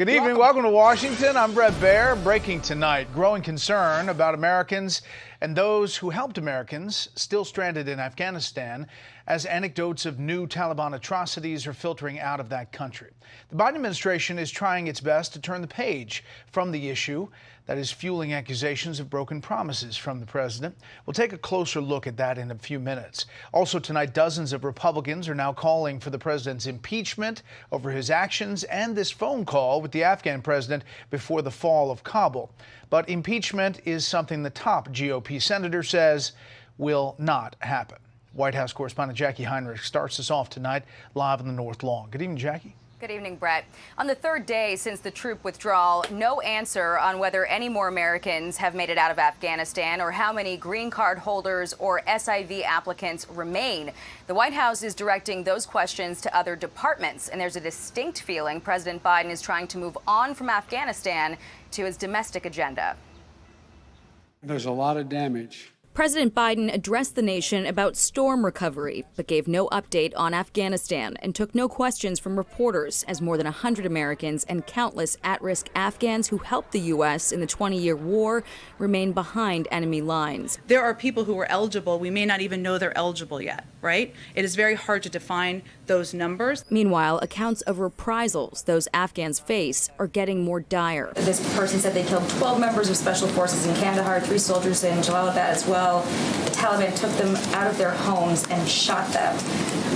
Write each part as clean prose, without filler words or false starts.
Good evening. Welcome to Washington. I'm Brett Baer. Breaking tonight, growing concern about Americans and those who helped Americans still stranded in Afghanistan as anecdotes of new Taliban atrocities are filtering out of that country. The Biden administration is trying its best to turn the page from the issue that is fueling accusations of broken promises from the president. We'll take a closer look at that in a few minutes. Also tonight, dozens of Republicans are now calling for the president's impeachment over his actions and this phone call with the Afghan president before the fall of Kabul. But impeachment is something the top GOP senator says will not happen. White House correspondent Jacqui Heinrich starts us off tonight live in the North Lawn. Good evening, Jacqui. Good evening, Brett. On the third day since the troop withdrawal, no answer on whether any more Americans have made it out of Afghanistan or how many green card holders or SIV applicants remain. The White House is directing those questions to other departments, and there's a distinct feeling President Biden is trying to move on from Afghanistan to his domestic agenda. There's a lot of damage. President Biden addressed the nation about storm recovery, but gave no update on Afghanistan and took no questions from reporters as more than 100 Americans and countless at-risk Afghans who helped the U.S. in the 20-year war remain behind enemy lines. There are people who are eligible. We may not even know they're eligible yet, right? It is very hard to define those numbers. Meanwhile, accounts of reprisals those Afghans face are getting more dire. This person said they killed 12 members of special forces in Kandahar, 3 soldiers in Jalalabad as well. The Taliban took them out of their homes and shot them.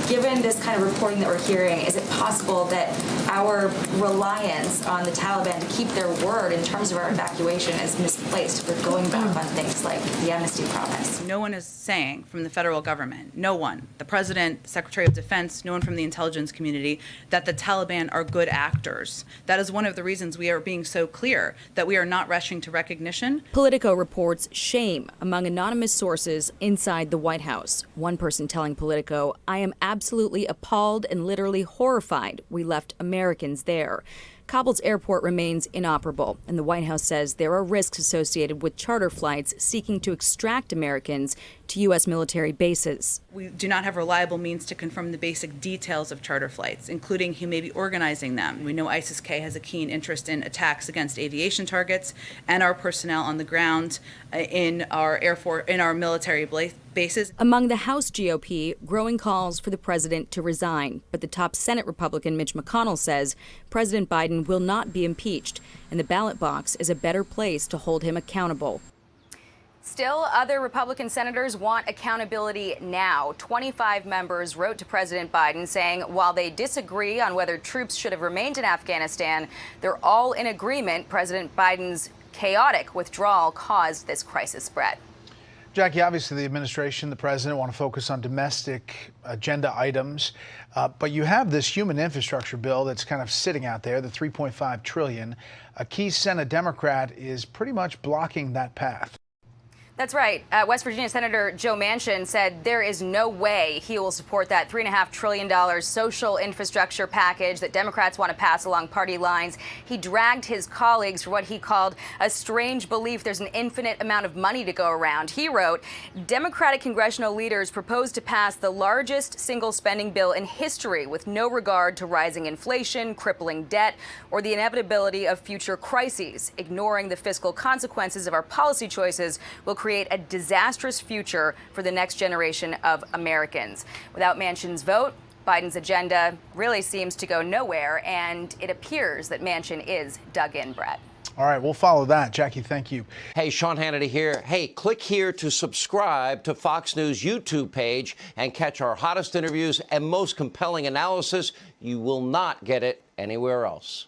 Given this kind of reporting that we're hearing, is it possible that our reliance on the Taliban to keep their word in terms of our evacuation is misplaced for going back on things like the amnesty promise? No one is saying from the federal government, no one, the president, Secretary of Defense, no one from the intelligence community, that the Taliban are good actors. That is one of the reasons we are being so clear that we are not rushing to recognition. Politico reports shame among anonymous sources inside the White House. One person telling Politico, "I am absolutely appalled and literally horrified we left Americans there." Kabul's airport remains inoperable, and the White House says there are risks associated with charter flights seeking to extract Americans to U.S. military bases. We do not have reliable means to confirm the basic details of charter flights, including who may be organizing them. We know ISIS-K has a keen interest in attacks against aviation targets and our personnel on the ground in our Air Force, in our military bases. Among the House GOP, growing calls for the president to resign, but the top Senate Republican Mitch McConnell says President Biden will not be impeached, and the ballot box is a better place to hold him accountable. Still, other Republican senators want accountability now. 25 members wrote to President Biden saying while they disagree on whether troops should have remained in Afghanistan, they're all in agreement President Biden's chaotic withdrawal caused this crisis spread. Jacqui, obviously the administration, the president want to focus on domestic agenda items, but you have this human infrastructure bill that's kind of sitting out there, the $3.5 trillion. A key Senate Democrat is pretty much blocking that path. That's right. West Virginia Senator Joe Manchin said there is no way he will support that $3.5 trillion social infrastructure package that Democrats want to pass along party lines. He dragged his colleagues for what he called a strange belief there's an infinite amount of money to go around. He wrote, Democratic congressional leaders propose to pass the largest single spending bill in history with no regard to rising inflation, crippling debt, or the inevitability of future crises. Ignoring the fiscal consequences of our policy choices will create a disastrous future for the next generation of Americans. Without Manchin's vote, Biden's agenda really seems to go nowhere, and it appears that Manchin is dug in, Brett. All right, we'll follow that. Jacqui, thank you. Hey, Sean Hannity here. Hey, click here to subscribe to Fox News YouTube page and catch our hottest interviews and most compelling analysis. You will not get it anywhere else.